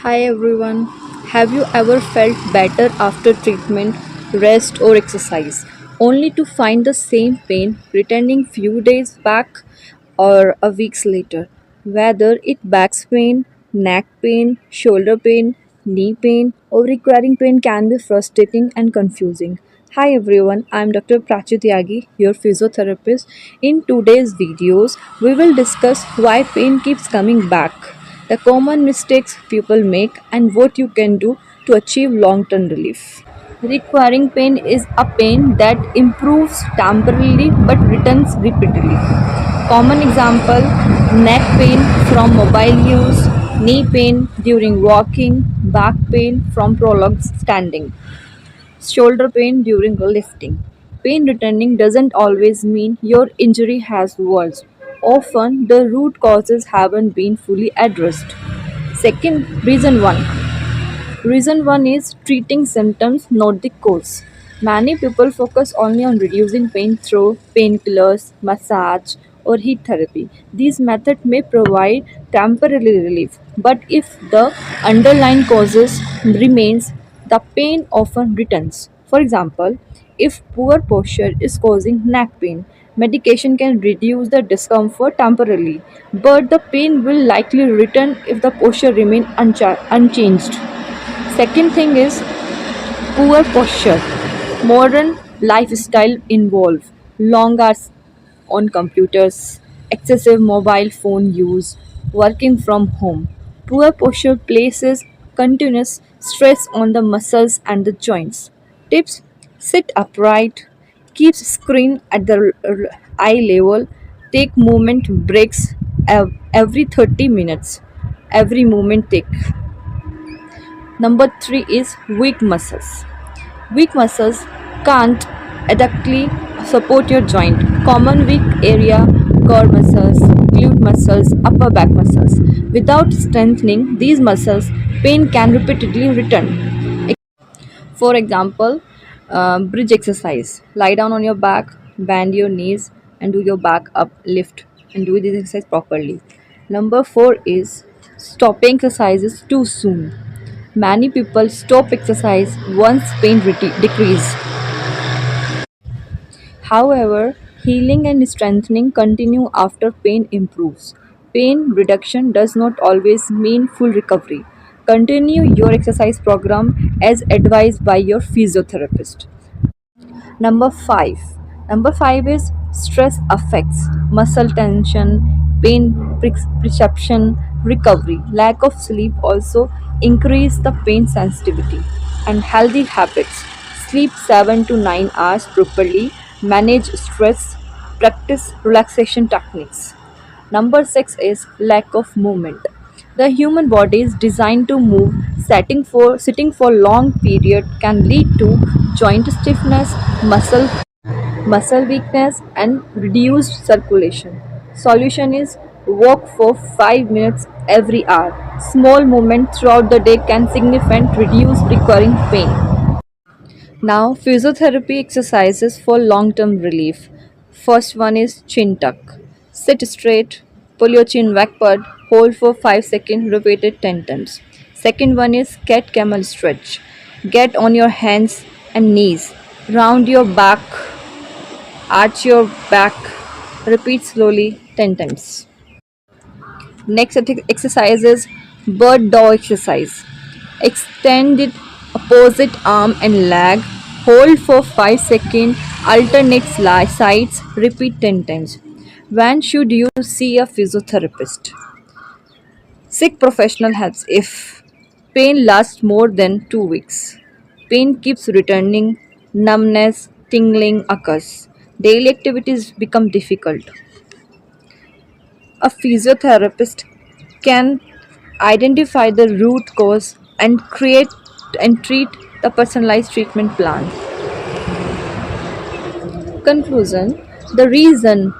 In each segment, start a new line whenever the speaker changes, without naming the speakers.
Hi everyone. Have you ever felt better after treatment, rest or exercise only to find the same pain returning few days back or a weeks later? Whether it back pain, neck pain, shoulder pain, knee pain or recurring pain can be frustrating and confusing. Hi everyone, I'm Dr. Prachit Yagi, your physiotherapist. In today's videos, we will discuss why pain keeps coming back, the common mistakes people make, and what you can do to achieve long term relief. Requiring pain is a pain that improves temporarily but returns repeatedly. Common example: neck pain from mobile use, knee pain during walking, back pain from prolonged standing, shoulder pain during lifting. Pain returning doesn't always mean your injury has worsened. Often, the root causes haven't been fully addressed. Second, reason one. Reason one is treating symptoms, not the cause. Many people focus only on reducing pain through painkillers, massage, or heat therapy. These methods may provide temporary relief, but if the underlying causes remains, the pain often returns. For example, if poor posture is causing neck pain, medication can reduce the discomfort temporarily, but the pain will likely return if the posture remains unchanged. Second thing is poor posture. Modern lifestyle involve long hours on computers, excessive mobile phone use, working from home. Poor posture places continuous stress on the muscles and the joints. Tips: sit upright, keep screen at the eye level, take movement breaks every 30 minutes. Every movement take. Number three is weak muscles. Weak muscles can't adequately support your joint. Common weak area: core muscles, glute muscles, upper back muscles. Without strengthening these muscles, pain can repeatedly return. For example, bridge exercise. Lie down on your back, bend your knees, and do your back up lift and do this exercise properly. Number four is stopping exercises too soon. Many people stop exercise once pain decrease. However, healing and strengthening continue after pain improves. Pain reduction does not always mean full recovery. Continue your exercise program as advised by your physiotherapist. Number 5. Number 5 is stress affects muscle tension, pain perception, recovery. Lack of sleep also increase the pain sensitivity. And healthy habits: sleep 7 to 9 hours properly, manage stress, practice relaxation techniques. Number 6 is lack of movement. The human body is designed to move. Sitting for long period can lead to joint stiffness, muscle weakness, and reduced circulation. Solution is walk for 5 minutes every hour. Small movement throughout the day can significantly reduce recurring pain. Now, physiotherapy exercises for long term relief. First one is chin tuck. Sit straight, pull your chin backward, hold for 5 seconds, repeat it 10 times. Second one is cat camel stretch. Get on your hands and knees, round your back, arch your back, repeat slowly 10 times. Next exercise is bird dog exercise. Extend it opposite arm and leg. Hold for 5 seconds. Alternate sides. Repeat 10 times. When should you see a physiotherapist? Seek professional help if pain lasts more than 2 weeks. Pain keeps returning. Numbness, tingling occurs. Daily activities become difficult. A physiotherapist can identify the root cause and create and treat the personalized treatment plan. Conclusion: the reason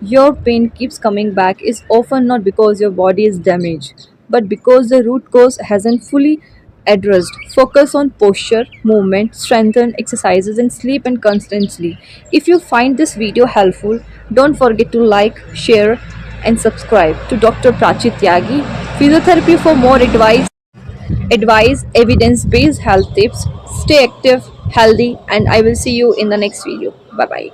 your pain keeps coming back is often not because your body is damaged, but because the root cause hasn't fully addressed. Focus on posture, movement, strengthen exercises, and sleep and constantly. If you find this video helpful, don't forget to like, share, and subscribe to Dr. Prachit Tyagi Physiotherapy for more advice. advise evidence based health tips. Stay active, healthy, and I will see you in the next video. Bye bye.